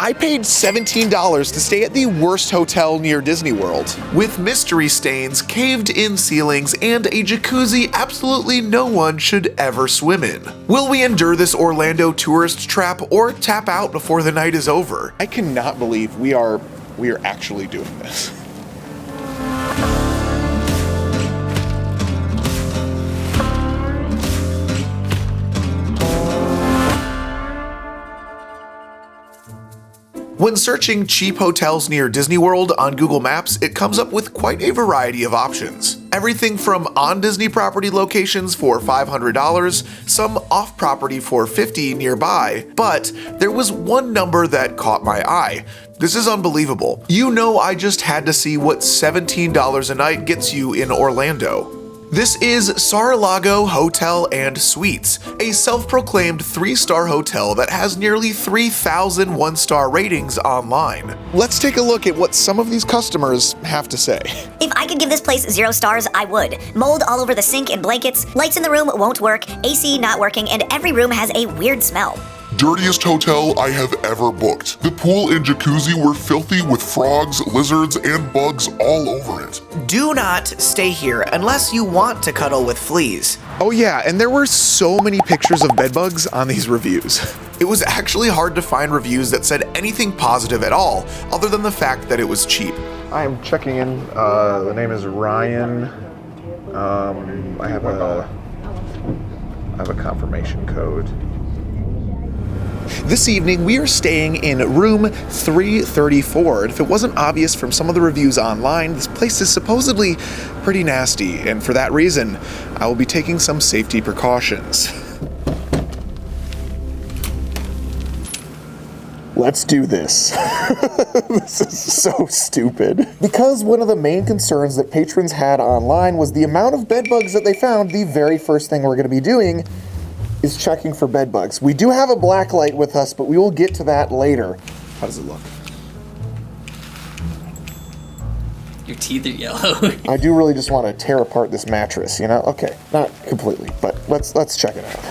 I paid $17 to stay at the worst hotel near Disney World, with mystery stains, caved-in ceilings, and a jacuzzi absolutely no one should ever swim in. Will we endure this Orlando tourist trap or tap out before the night is over? I cannot believe we are actually doing this. When searching cheap hotels near Disney World on Google Maps, it comes up with quite a variety of options. Everything from on-Disney property locations for $500, some off-property for $50 nearby, but there was one number that caught my eye. This is unbelievable. You know, I just had to see what $17 a night gets you in Orlando. This is Seralago Hotel and Suites, a self-proclaimed 3-star hotel that has nearly 3,000 1-star ratings online. Let's take a look at what some of these customers have to say. If I could give this place 0 stars, I would. Mold all over the sink and blankets, lights in the room won't work, AC not working, and every room has a weird smell. Dirtiest hotel I have ever booked. The pool and jacuzzi were filthy with frogs, lizards, and bugs all over it. Do not stay here unless you want to cuddle with fleas. Oh yeah, and there were so many pictures of bedbugs on these reviews. It was actually hard to find reviews that said anything positive at all, other than the fact that it was cheap. I am checking in. The name is Ryan. I have a confirmation code. This evening, we are staying in room 334, and if it wasn't obvious from some of the reviews online, this place is supposedly pretty nasty, and for that reason, I will be taking some safety precautions. Let's do this. This is so stupid. Because one of the main concerns that patrons had online was the amount of bedbugs that they found, the very first thing we're going to be doing is checking for bed bugs. We do have a black light with us, but we will get to that later. How does it look? Your teeth are yellow. I do really just want to tear apart this mattress, you know? Okay, not completely, but let's check it out.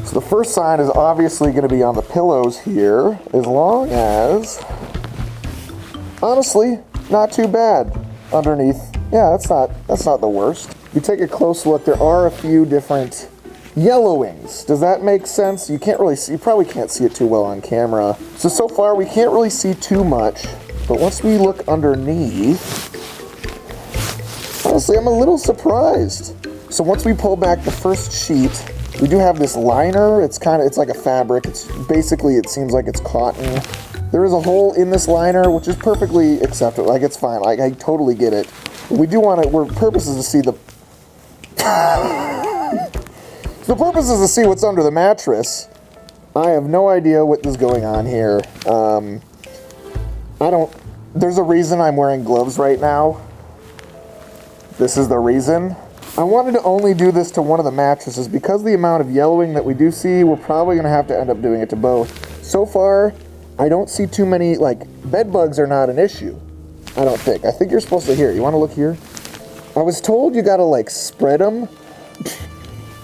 So the first sign is obviously going to be on the pillows here, as long as, honestly, not too bad underneath. Yeah, that's not the worst. If you take a close look, there are a few different yellowings. Does that make sense? You can't really see, you probably can't see it too well on camera. So far we can't really see too much, but once we look underneath, honestly, I'm a little surprised. So once we pull back the first sheet, we do have this liner. It's like a fabric. It's basically, it seems like it's cotton. There is a hole in this liner, which is perfectly acceptable. Like, it's fine. Like, I totally get it. But we do want to, our purpose is to see the The purpose is to see what's under the mattress. I have no idea what is going on here. There's a reason I'm wearing gloves right now. This is the reason. I wanted to only do this to one of the mattresses because the amount of yellowing that we do see, we're probably gonna have to end up doing it to both. So far, I don't see too many, like, bed bugs are not an issue. I don't think. I think you're supposed to, here, you wanna look here? I was told you gotta, like, spread them.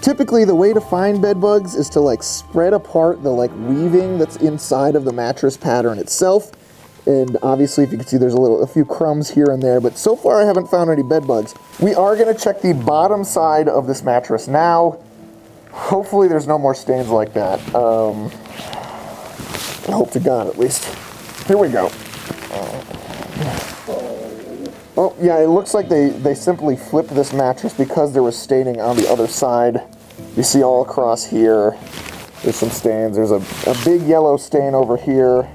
Typically, the way to find bed bugs is to, like, spread apart the, like, weaving that's inside of the mattress pattern itself. And obviously, if you can see, there's a few crumbs here and there, but so far I haven't found any bed bugs. We are gonna check the bottom side of this mattress now. Hopefully there's no more stains like that. I hope to God, at least. Here we go. Oh, yeah, it looks like they simply flipped this mattress because there was staining on the other side. You see all across here, there's some stains. There's a big yellow stain over here.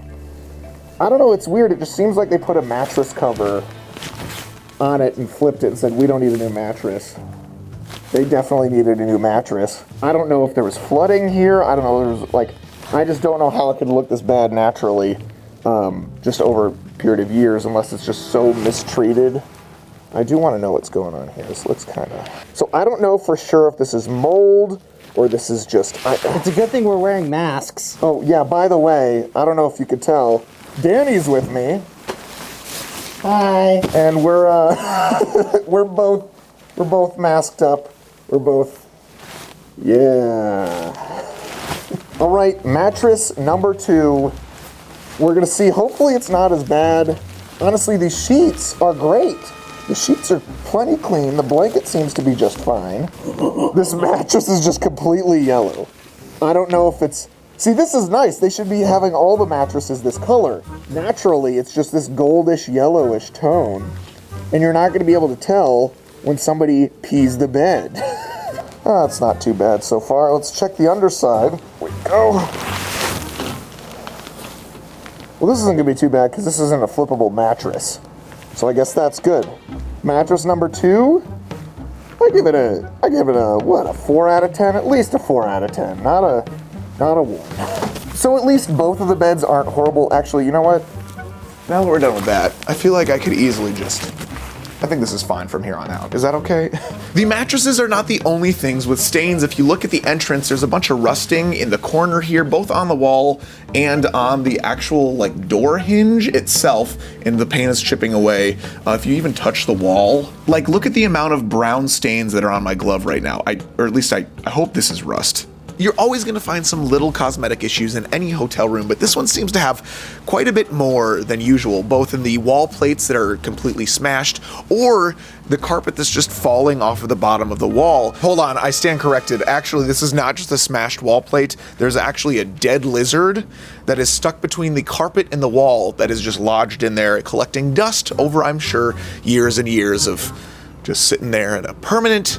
I don't know, it's weird. It just seems like they put a mattress cover on it and flipped it and said, we don't need a new mattress. They definitely needed a new mattress. I don't know if there was flooding here. I don't know, I just don't know how it could look this bad naturally, just over a period of years, unless it's just so mistreated. I do want to know what's going on here, so let's so I don't know for sure if this is mold or this is just... It's a good thing we're wearing masks. Oh, yeah, by the way, I don't know if you could tell, Danny's with me. Hi. And we're we're both masked up. We're both, yeah. All right, mattress number 2. We're gonna see, hopefully it's not as bad. Honestly, these sheets are great. The sheets are plenty clean. The blanket seems to be just fine. This mattress is just completely yellow. I don't know if it's... See, this is nice. They should be having all the mattresses this color. Naturally, it's just this goldish, yellowish tone. And you're not going to be able to tell when somebody pees the bed. Oh, it's not too bad so far. Let's check the underside. Here we go. Well, this isn't going to be too bad because this isn't a flippable mattress. So I guess that's good. Mattress number 2, I give it a what, a 4 out of 10? At least a 4 out of 10, not a 1. So at least both of the beds aren't horrible. Actually, you know what? Now that we're done with that, I feel like I could easily just... I think this is fine from here on out. Is that okay? The mattresses are not the only things with stains. If you look at the entrance, there's a bunch of rusting in the corner here, both on the wall and on the actual like door hinge itself, and the paint is chipping away. If you even touch the wall, like look at the amount of brown stains that are on my glove right now. Or at least I hope this is rust. You're always going to find some little cosmetic issues in any hotel room, but this one seems to have quite a bit more than usual, both in the wall plates that are completely smashed or the carpet that's just falling off of the bottom of the wall. Hold on, I stand corrected. Actually, this is not just a smashed wall plate. There's actually a dead lizard that is stuck between the carpet and the wall that is just lodged in there, collecting dust over, I'm sure, years and years of just sitting there at a permanent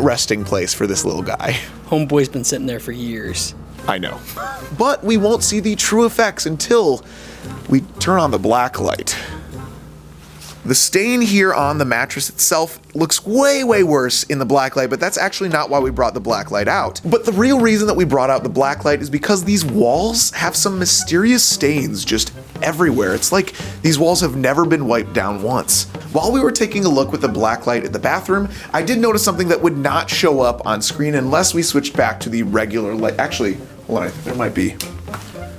resting place for this little guy. Homeboy's been sitting there for years. I know. But we won't see the true effects until we turn on the black light. The stain here on the mattress itself looks way, way worse in the black light, but that's actually not why we brought the black light out. But the real reason that we brought out the black light is because these walls have some mysterious stains just everywhere. It's like these walls have never been wiped down once. While we were taking a look with the black light at the bathroom, I did notice something that would not show up on screen unless we switched back to the regular light. Actually, hold on, there might be.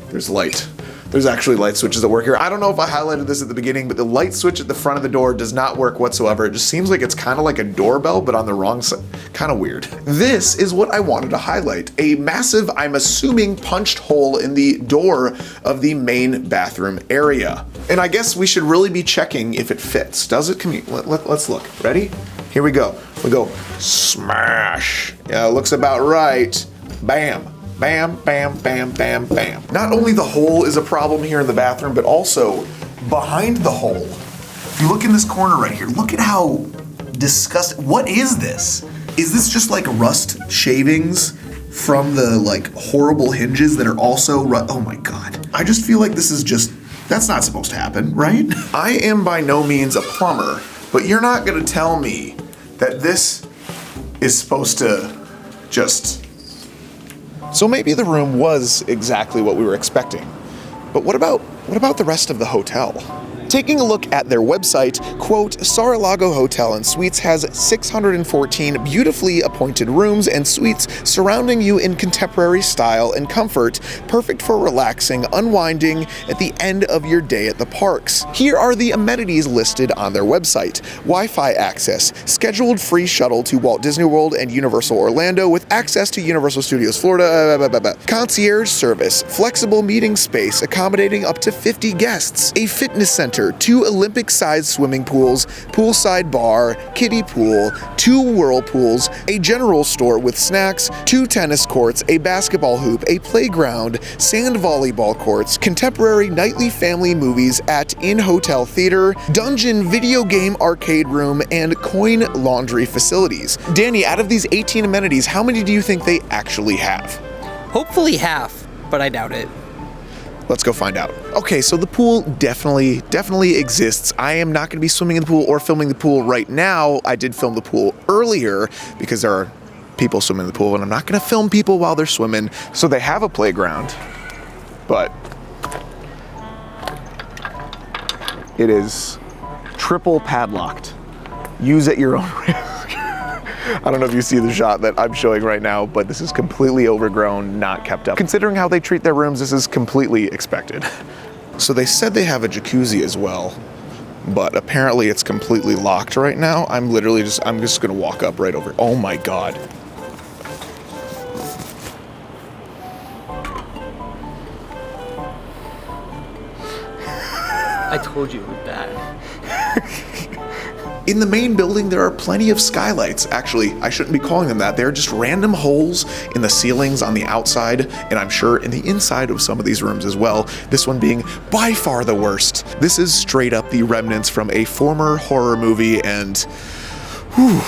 There's light. There's actually light switches that work here. I don't know if I highlighted this at the beginning, but the light switch at the front of the door does not work whatsoever. It just seems like it's kind of like a doorbell, but on the wrong side. Kind of weird. This is what I wanted to highlight. A massive, I'm assuming, punched hole in the door of the main bathroom area. And I guess we should really be checking if it fits. Does it commute? Let's look. Ready? Here we go. We go smash. Yeah, looks about right. Bam. Bam, bam, bam, bam, bam. Not only the hole is a problem here in the bathroom, but also behind the hole. If you look in this corner right here, look at how disgusting. What is this? Is this just like rust shavings from the like horrible hinges that are also oh my God. I just feel like this is just, that's not supposed to happen, right? I am by no means a plumber, but you're not gonna tell me that this is supposed to just... So maybe the room was exactly what we were expecting. But what about the rest of the hotel? Taking a look at their website, quote, Seralago Hotel and Suites has 614 beautifully appointed rooms and suites surrounding you in contemporary style and comfort, perfect for relaxing, unwinding at the end of your day at the parks. Here are the amenities listed on their website. Wi-Fi access, scheduled free shuttle to Walt Disney World and Universal Orlando with access to Universal Studios Florida, concierge service, flexible meeting space accommodating up to 50 guests, a fitness center, 2 Olympic-sized swimming pools, poolside bar, kiddie pool, 2 whirlpools, a general store with snacks, 2 tennis courts, a basketball hoop, a playground, sand volleyball courts, contemporary nightly family movies at in-hotel theater, dungeon video game arcade room, and coin laundry facilities. Danny, out of these 18 amenities, how many do you think they actually have? Hopefully half, but I doubt it. Let's go find out. Okay, so the pool definitely exists. I am not going to be swimming in the pool or filming the pool right now. I did film the pool earlier because there are people swimming in the pool, and I'm not going to film people while they're swimming. So they have a playground, but it is triple padlocked. Use at your own risk. I don't know if you see the shot that I'm showing right now, but this is completely overgrown, not kept up. Considering how they treat their rooms, this is completely expected. So they said they have a jacuzzi as well, but apparently it's completely locked right now. I'm just gonna walk up right over. Oh my God. I told you it was bad. In the main building, there are plenty of skylights. Actually, I shouldn't be calling them that. They're just random holes in the ceilings on the outside, and I'm sure in the inside of some of these rooms as well, this one being by far the worst. This is straight up the remnants from a former horror movie, and whew.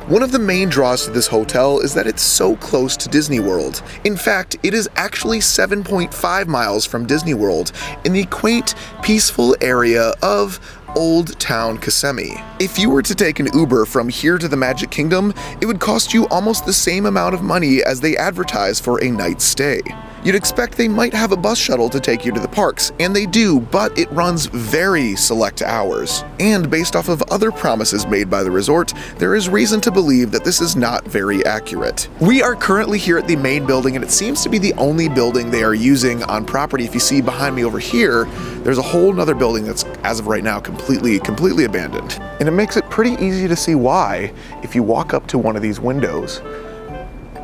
One of the main draws to this hotel is that it's so close to Disney World. In fact, it is actually 7.5 miles from Disney World in the quaint, peaceful area of Old Town Kissimmee. If you were to take an Uber from here to the Magic Kingdom, it would cost you almost the same amount of money as they advertise for a night's stay. You'd expect they might have a bus shuttle to take you to the parks, and they do, but it runs very select hours. And based off of other promises made by the resort, there is reason to believe that this is not very accurate. We are currently here at the main building, and it seems to be the only building they are using on property. If you see behind me over here, there's a whole nother building that's, as of right now, completely abandoned. And it makes it pretty easy to see why if you walk up to one of these windows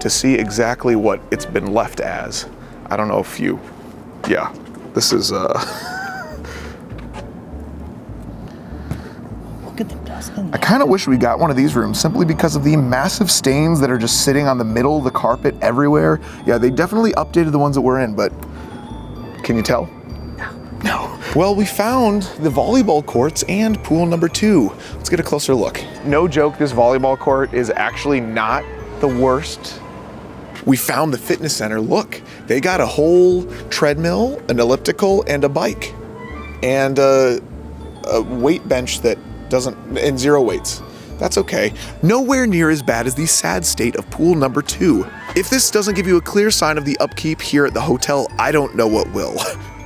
to see exactly what it's been left as. I don't know if you, yeah, this is, Look at the dust in I there. kind of wish we got one of these rooms simply because of the massive stains that are just sitting on the middle of the carpet everywhere. Yeah, they definitely updated the ones that we're in, but can you tell? No. Well, we found the volleyball courts and pool number 2. Let's get a closer look. No joke, this volleyball court is actually not the worst. We found the fitness center. Look, they got a whole treadmill, an elliptical, and a bike. And a weight bench that doesn't, and 0 weights. That's okay. Nowhere near as bad as the sad state of pool number 2. If this doesn't give you a clear sign of the upkeep here at the hotel, I don't know what will.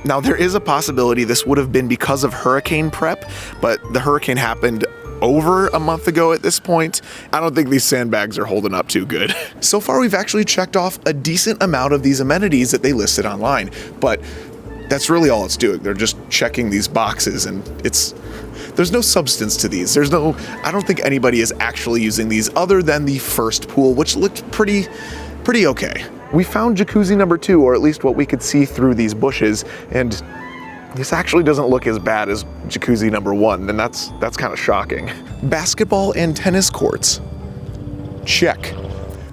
Now, there is a possibility this would have been because of hurricane prep, but the hurricane happened over a month ago at this point. I don't think these sandbags are holding up too good. So far, we've actually checked off a decent amount of these amenities that they listed online, but that's really all it's doing. They're just checking these boxes, and there's no substance to these. I don't think anybody is actually using these other than the first pool, which looked pretty okay. We found jacuzzi number 2, or at least what we could see through these bushes, and this actually doesn't look as bad as jacuzzi number 1, and that's kind of shocking. Basketball and tennis courts. Check.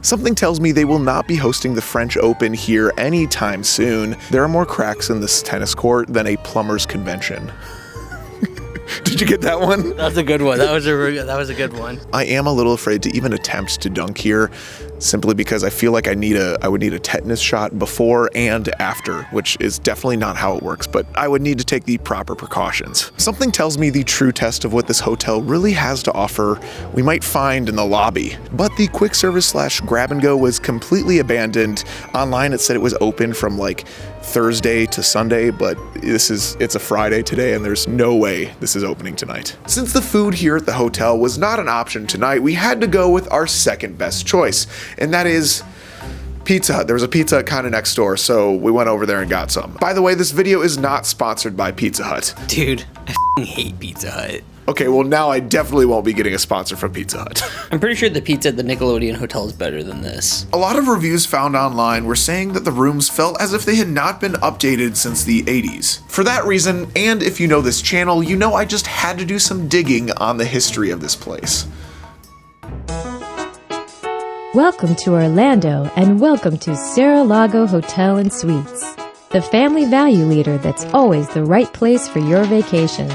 Something tells me they will not be hosting the French Open here anytime soon. There are more cracks in this tennis court than a plumber's convention. Did you get that one? That's a good one. That was a good one. I am a little afraid to even attempt to dunk here, simply because I feel like I would need a tetanus shot before and after, which is definitely not how it works, but I would need to take the proper precautions. Something tells me the true test of what this hotel really has to offer we might find in the lobby. But the quick service / grab and go was completely abandoned. Online it said it was open from like Thursday to Sunday, but it's a Friday today, and there's no way this is opening tonight. Since the food here at the hotel was not an option tonight, we had to go with our second best choice, and that is Pizza Hut. There was a Pizza Hut kind of next door, so we went over there and got some. By the way, this video is not sponsored by Pizza Hut. Dude, I hate Pizza Hut. Okay, well now I definitely won't be getting a sponsor from Pizza Hut. I'm pretty sure the pizza at the Nickelodeon Hotel is better than this. A lot of reviews found online were saying that the rooms felt as if they had not been updated since the 80s. For that reason, and if you know this channel, you know I just had to do some digging on the history of this place. Welcome to Orlando, and welcome to Seralago Hotel and Suites, the family value leader that's always the right place for your vacation.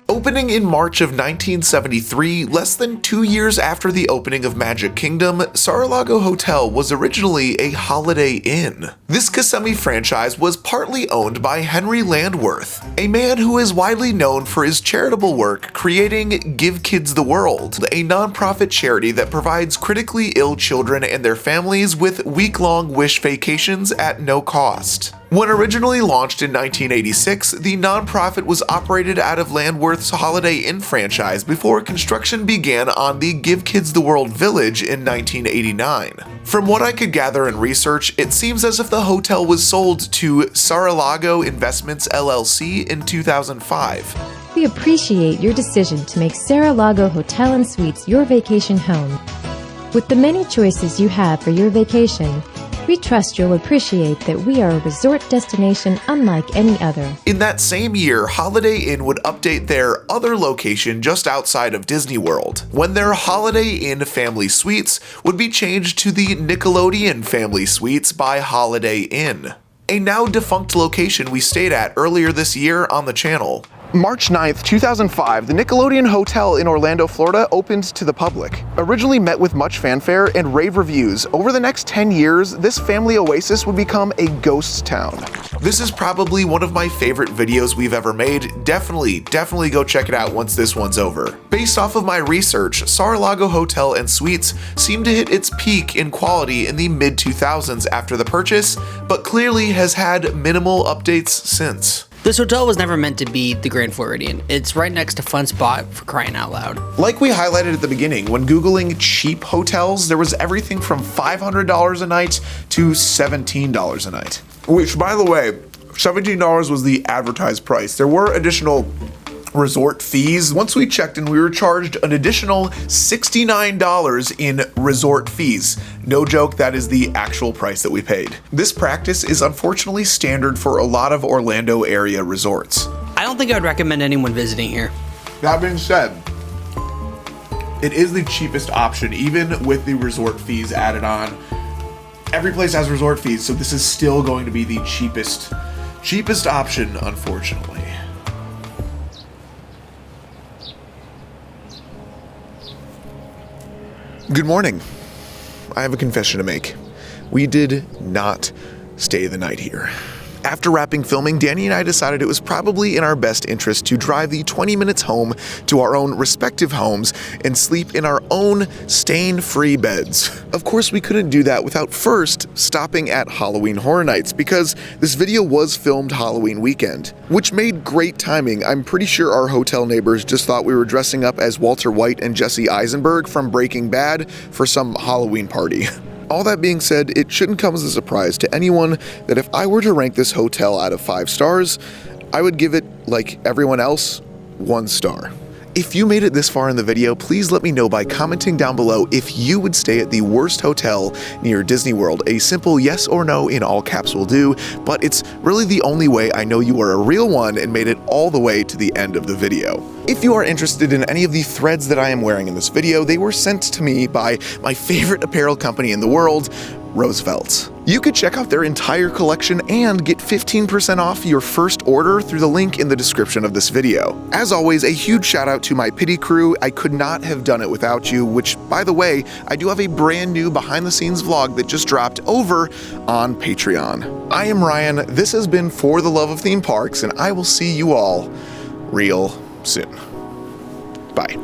Opening in March of 1973, less than 2 years after the opening of Magic Kingdom, Seralago Hotel was originally a Holiday Inn. This Kissimmee franchise was partly owned by Henry Landworth, a man who is widely known for his charitable work creating Give Kids the World, a nonprofit charity that provides critically ill children and their families with week-long wish vacations at no cost. When originally launched in 1986, the nonprofit was operated out of Landworth's Holiday Inn franchise before construction began on the Give Kids the World Village in 1989. From what I could gather in research, it seems as if the hotel was sold to Seralago Investments LLC in 2005. We appreciate your decision to make Seralago Hotel and Suites your vacation home. With the many choices you have for your vacation, We trust you'll appreciate that we are a resort destination unlike any other. In that same year, Holiday Inn would update their other location just outside of Disney World, when their Holiday Inn Family Suites would be changed to the Nickelodeon Family Suites by Holiday Inn, a now defunct location we stayed at earlier this year on the channel. March 9th, 2005, the Nickelodeon Hotel in Orlando, Florida opened to the public. Originally met with much fanfare and rave reviews, over the next 10 years, this family oasis would become a ghost town. This is probably one of my favorite videos we've ever made. Definitely go check it out once this one's over. Based off of my research, Seralago Hotel and Suites seemed to hit its peak in quality in the mid-2000s after the purchase, but clearly has had minimal updates since. This hotel was never meant to be the Grand Floridian. It's right next to Fun Spot, for crying out loud. Like we highlighted at the beginning, when Googling cheap hotels, there was everything from $500 a night to $17 a night. Which, by the way, $17 was the advertised price. There were additional resort fees. Once we checked in, we were charged an additional $69 in resort fees. No joke, that is the actual price that we paid. This practice is unfortunately standard for a lot of Orlando area resorts. I don't think I'd recommend anyone visiting here. That being said, it is the cheapest option, even with the resort fees added on. Every place has resort fees, so this is still going to be the cheapest option, unfortunately. Good morning. I have a confession to make. We did not stay the night here. After wrapping filming, Danny and I decided it was probably in our best interest to drive the 20 minutes home to our own respective homes and sleep in our own stain-free beds. Of course, we couldn't do that without first stopping at Halloween Horror Nights, because this video was filmed Halloween weekend, which made great timing. I'm pretty sure our hotel neighbors just thought we were dressing up as Walter White and Jesse Eisenberg from Breaking Bad for some Halloween party. All that being said, it shouldn't come as a surprise to anyone that if I were to rank this hotel out of 5 stars, I would give it, like everyone else, 1 star. If you made it this far in the video, please let me know by commenting down below if you would stay at the worst hotel near Disney World. A simple yes or no in all caps will do, but it's really the only way I know you are a real one and made it all the way to the end of the video. If you are interested in any of the threads that I am wearing in this video, they were sent to me by my favorite apparel company in the world, Roosevelt. You could check out their entire collection and get 15% off your first order through the link in the description of this video. As always, a huge shout out to my pity crew. I could not have done it without you, which, by the way, I do have a brand new behind the scenes vlog that just dropped over on Patreon. I am Ryan, this has been For the Love of Theme Parks, and I will see you all real soon. Bye.